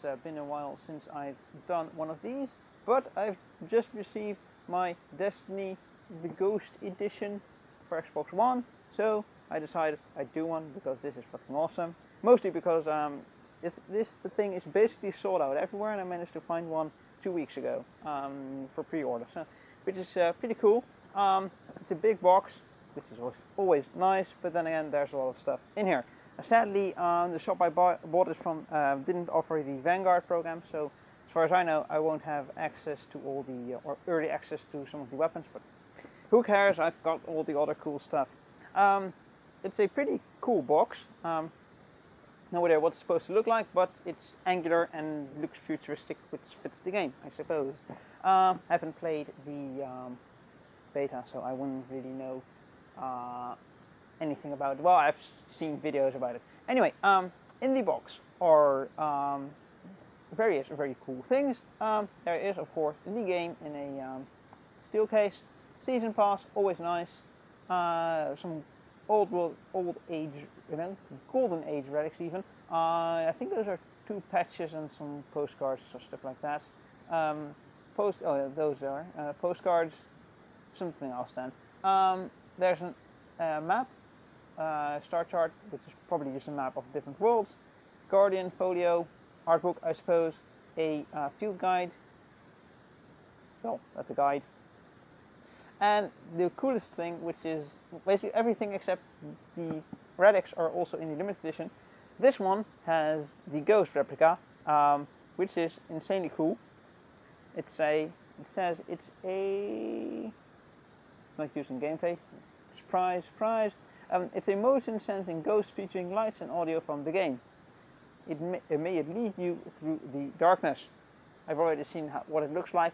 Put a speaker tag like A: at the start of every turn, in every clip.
A: It's been a while since I've done one of these, but I've just received my Destiny the Ghost edition for Xbox One, so I decided I'd do one because this is fucking awesome. Mostly because the thing is basically sold out everywhere, and I managed to find one 2 weeks ago for pre-order, so, which is pretty cool. It's a big box, which is always nice, but then again, there's a lot of stuff in here. Sadly, the shop I bought it from didn't offer the Vanguard program, so as far as I know, I won't have access to all the, or early access to some of the weapons, but who cares, I've got all the other cool stuff. It's a pretty cool box. No idea what it's supposed to look like, but it's angular and looks futuristic, which fits the game, I suppose. I haven't played the beta, so I wouldn't really know anything about it. Well, I've seen videos about it. Anyway, in the box are various very cool things. There is, of course, the game in a steel case. Season pass, always nice. Some old age, golden age relics even. I think those are 2 patches and some postcards or stuff like that. Those are postcards. Something else then. There's a map, star chart, which is probably just a map of different worlds. Guardian folio, art book, I suppose. A field guide. Well, that's a guide. And the coolest thing, which is basically everything except the relics are also in the limited edition. This one has the Ghost replica, which is insanely cool. It says it's a, not using gameplay, surprise. It's a motion sensing ghost featuring lights and audio from the game. It may lead you through the darkness. I've already seen what it looks like.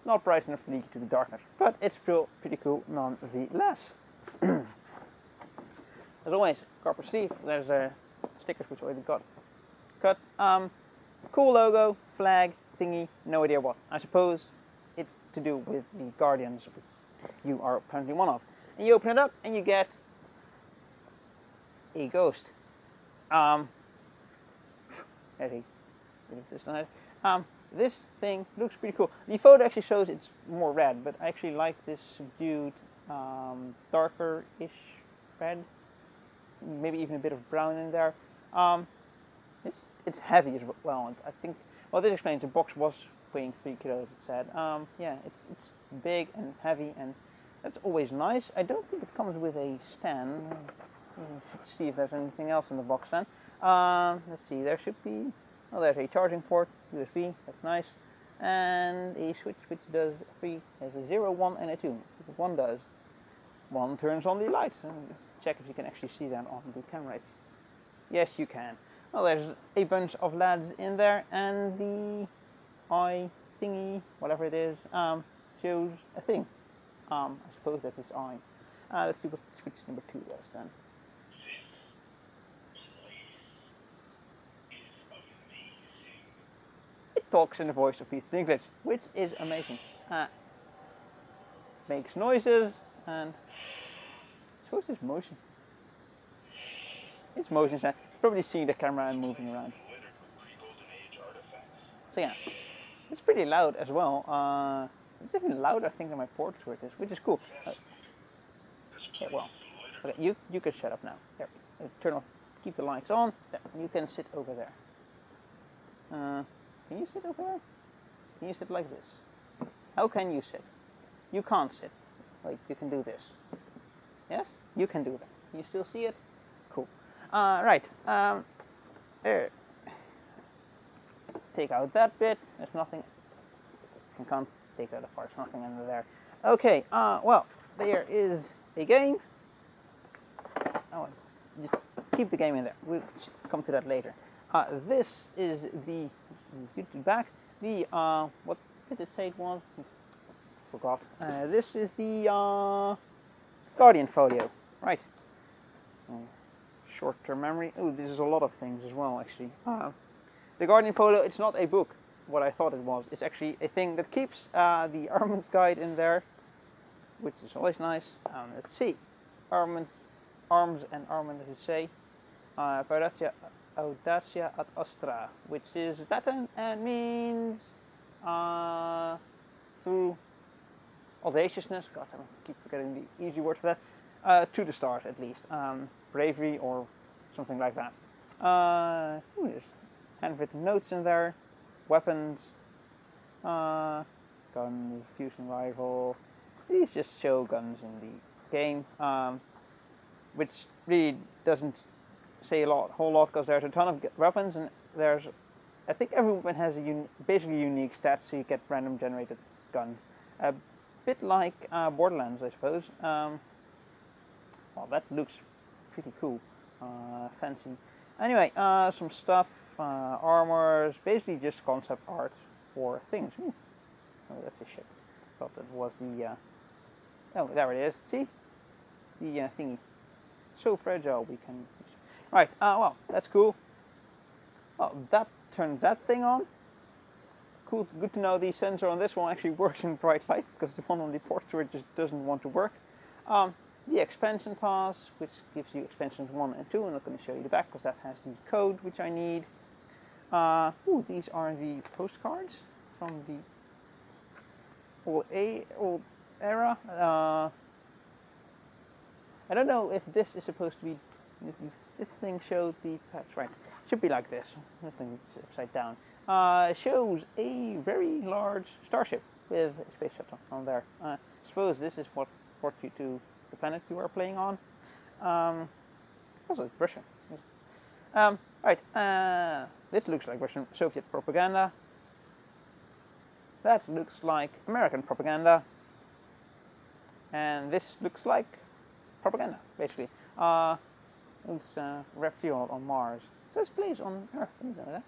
A: Not bright enough to lead you to the darkness, but it's still pretty cool nonetheless. As always, copper sleeve. There's stickers which already got cut. Cool logo, flag, thingy, no idea what. I suppose it's to do with the Guardians, which you are apparently one of. And you open it up and you get a ghost. This thing looks pretty cool. The photo actually shows it's more red, but I actually like this subdued, darker-ish red. Maybe even a bit of brown in there. It's heavy as well. I think, well, this explains the box was weighing 3 kilos, it said. Yeah, it's big and heavy, and that's always nice. I don't think it comes with a stand. Let's see if there's anything else in the box then. Let's see, there should be, oh, there's a charging port, USB, that's nice. And a switch which does 3, there's a 0, 1 and a 2. 1 does. 1 turns on the lights. Check if you can actually see that on the camera. Yes, you can. Well, there's a bunch of LEDs in there, and the eye thingy, whatever it is, shows a thing. I suppose that is eye. Let's see what switch number 2 does then. It talks in the voice of Peter Dinklage, which is amazing. Makes noises and shows his motion. His motion sense. Probably seeing the camera and moving around. So yeah, it's pretty loud as well. It's even louder, I think, than my portrait where it is, which is cool. Yeah, well, okay, you can shut up now. There, turn off, keep the lights on. There, you can sit over there. Can you sit over there? Can you sit like this? How can you sit? You can't sit. Like, you can do this. Yes, you can do that. Can you still see it? Cool. Right. There. Take out that bit. There's nothing. You can't take that apart. There's nothing under there. Okay. Well, there is a game. Oh, just keep the game in there. We'll come to that later. This is the back. The what did it say it was? Forgot. This is the Guardian folio. Right. Short-term memory. Oh, this is a lot of things as well, actually. The Guardian folio, it's not a book, what I thought it was. It's actually a thing that keeps the armaments guide in there, which is always nice. Let's see. Arms and armament, as you say. Audacia ad astra, which is Latin and means through audaciousness. God, I keep forgetting the easy word for that. To the start, at least. Bravery or something like that. There's handwritten notes in there. Weapons. Gun, fusion rifle. These just show guns in the game, which really doesn't say a whole lot, because there's a ton of weapons, and I think every weapon has basically unique stats, so you get random generated guns. A bit like Borderlands, I suppose. Well, that looks pretty cool, fancy. Anyway, some stuff, armors, basically just concept art for things. Ooh. Oh, that's a ship. Thought that was the. Oh, there it is. See, the thingy. So fragile, we can. Right. Well, that's cool. Well, that turns that thing on. Cool. Good to know the sensor on this one actually works in bright light, because the one on the portrait just doesn't want to work. The expansion pass, which gives you expansions 1 and 2. I'm not going to show you the back because that has the code which I need. These are the postcards from the old era. I don't know if this is supposed to be. This thing shows the patch, right? Should be like this. This thing is upside down. Shows a very large starship with a space shuttle on there. I suppose this is what brought you to the planet you are playing on. Also, it's Russian. Right. This looks like Russian Soviet propaganda. That looks like American propaganda. And this looks like propaganda, basically. It's refuel on Mars. So this plays on Earth, you know that?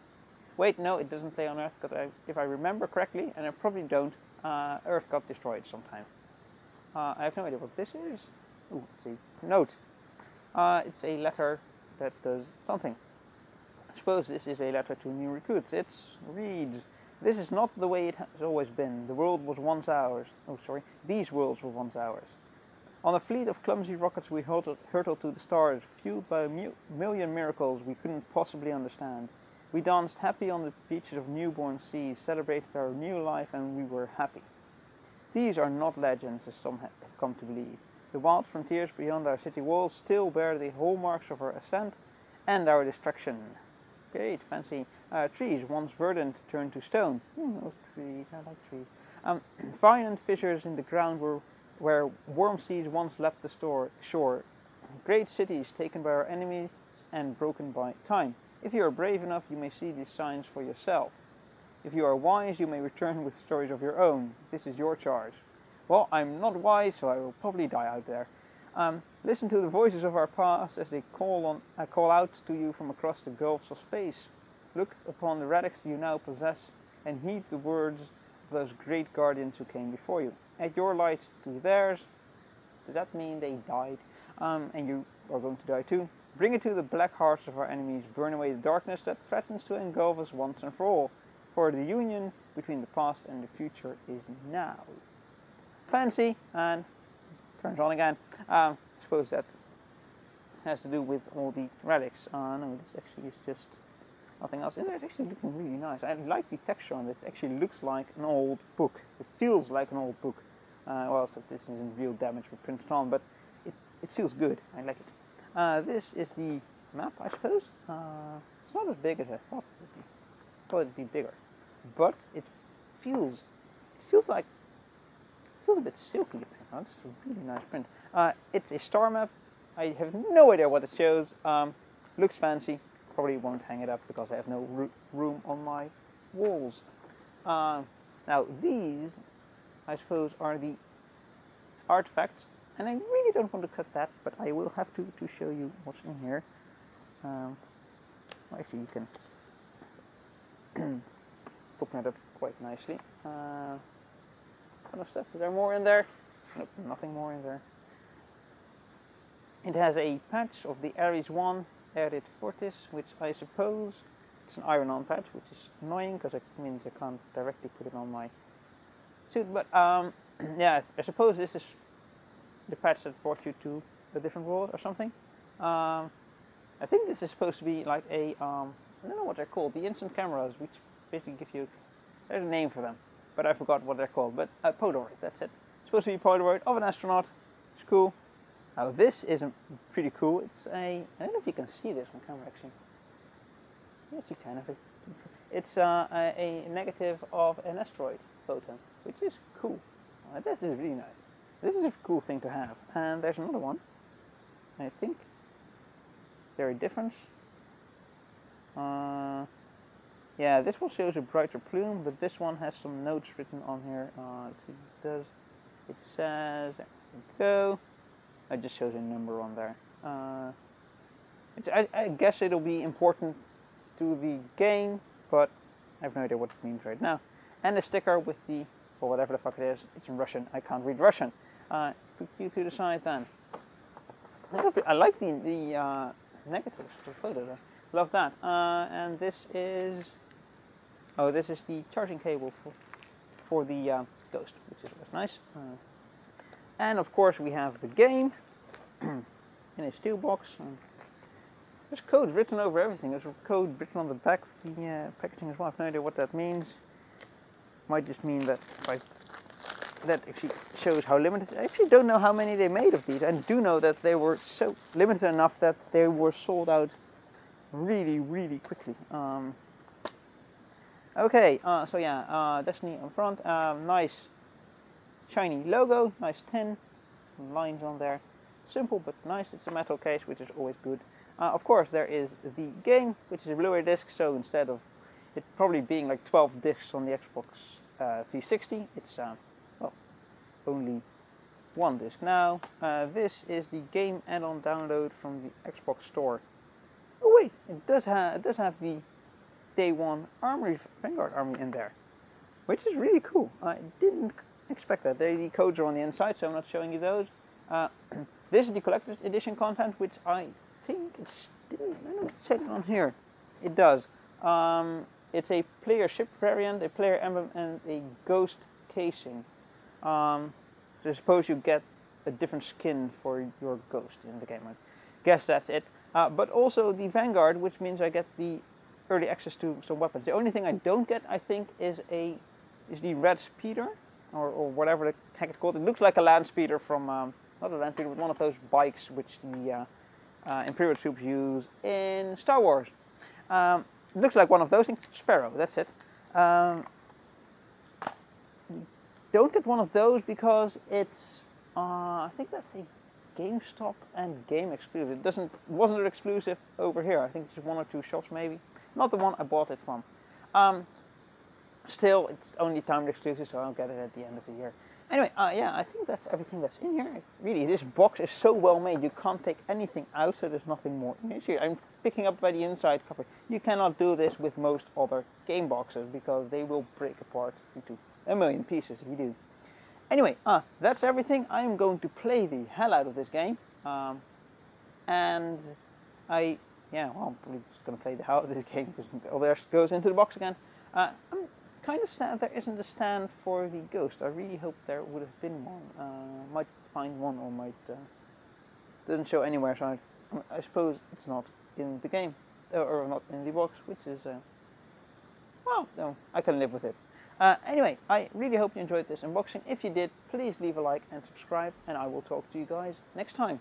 A: Wait, no, it doesn't play on Earth, because if I remember correctly, and I probably don't, Earth got destroyed sometime. I have no idea what this is. Ooh, it's a note. It's a letter that does something. I suppose this is a letter to new recruits. It reads, "This is not the way it has always been. The world was once ours." Oh, sorry. These worlds were once ours. On a fleet of clumsy rockets we hurtled to the stars, fueled by a million miracles we couldn't possibly understand. We danced happy on the beaches of newborn seas, celebrated our new life, and we were happy. These are not legends, as some have come to believe. The wild frontiers beyond our city walls still bear the hallmarks of our ascent and our destruction. Great, fancy. Trees, once verdant, turned to stone. Those trees, I like trees. Violent fissures in the ground where warm seas once left the shore. Great cities taken by our enemies and broken by time. If you are brave enough, you may see these signs for yourself. If you are wise, you may return with stories of your own. This is your charge. Well, I'm not wise, so I will probably die out there. Listen to the voices of our past as they call out to you from across the gulfs of space. Look upon the relics you now possess and heed the words of those great guardians who came before you. Add your light to theirs. Does that mean they died? And you are going to die too. Bring it to the black hearts of our enemies. Burn away the darkness that threatens to engulf us once and for all. For the union between the past and the future is now. Fancy, and turns on again. I suppose that has to do with all the relics. No, this actually is just nothing else. And it's actually looking really nice. I like the texture on it. It actually looks like an old book. It feels like an old book. Well, so this isn't real damage we printed on, but it feels good. I like it. This is the map, I suppose. It's not as big as I thought it would be. I thought it'd be bigger, but it feels a bit silky. It's a really nice print. It's a star map. I have no idea what it shows. Looks fancy. Probably won't hang it up because I have no room on my walls. Now these, I suppose, are the artifacts, and I really don't want to cut that, but I will have to show you what's in here. Well, actually, you can open it up quite nicely. Kind of stuff. Is there more in there? Nope, nothing more in there. It has a patch of the Ares 1 Erit Fortis, which I suppose is an iron-on patch, which is annoying because it means I can't directly put it on my suit. But yeah, I suppose this is the patch that brought you to a different world or something. I think this is supposed to be like a, I don't know what they're called, the instant cameras, which basically give you, there's a name for them, but I forgot what they're called, but Polaroid, that's it. It's supposed to be Polaroid of an astronaut. It's cool. Now this is pretty cool. It's a, I don't know if you can see this on camera actually. Yes, you can. It's a negative of an asteroid photo, which is cool. This is really nice. This is a cool thing to have. And there's another one. I think. Is there a difference? Yeah, this one shows a brighter plume, but this one has some notes written on here. It says, there we go. It just shows a number on there. I guess it'll be important to the game, but I have no idea what it means right now. And a sticker with the, or whatever the fuck it is. It's in Russian. I can't read Russian. Put you to the side then. I like the negatives for photos. I love that. And this is, oh, this is the charging cable for the Ghost, which is nice. And of course we have the game in a steel box. There's code written over everything. There's code written on the back of the packaging as well. I have no idea what that means. Might just mean that that actually shows how limited. I actually don't know how many they made of these. I do know that they were so limited enough that they were sold out really, really quickly. Okay, so yeah, Destiny on front. Nice shiny logo, nice tin, some lines on there. Simple but nice. It's a metal case, which is always good. Of course, there is the game, which is a Blu-ray disc. So instead of it probably being like 12 discs on the Xbox 360, it's well, only one disc now. This is the game add-on download from the Xbox Store. Oh wait, it does have the Day 1 Vanguard Army in there, which is really cool. I didn't expect that. The codes are on the inside, so I'm not showing you those. This is the collector's edition content, which I think I don't know if it said it on here. It does. It's a player ship variant, a player emblem, and a ghost casing. So suppose you get a different skin for your ghost in the game. I guess that's it. But also the Vanguard, which means I get the early access to some weapons. The only thing I don't get, I think, is the red speeder, or whatever the heck it's called. It looks like a land speeder from, not a land speeder, but one of those bikes which the Imperial troops use in Star Wars. It looks like one of those things. Sparrow, that's it. Don't get one of those because it's, I think that's a GameStop and game exclusive. It wasn't an exclusive over here. I think it's one or two shops maybe. Not the one I bought it from. Still, it's only timed exclusive, so I'll get it at the end of the year. Anyway, yeah, I think that's everything that's in here. Really, this box is so well made, you can't take anything out, so there's nothing more in here. I'm picking up by the inside cover. You cannot do this with most other game boxes, because they will break apart into a million pieces if you do. Anyway, that's everything. I am going to play the hell out of this game. And I'm probably just going to play the hell out of this game, because all there goes into the box again. I'm kind of sad there isn't a stand for the Ghost. I really hope there would have been one. Might find one, or might doesn't show anywhere. So I suppose it's not in the game, or not in the box, which is well, no, I can live with it. Anyway, I really hope you enjoyed this unboxing. If you did, please leave a like and subscribe, and I will talk to you guys next time.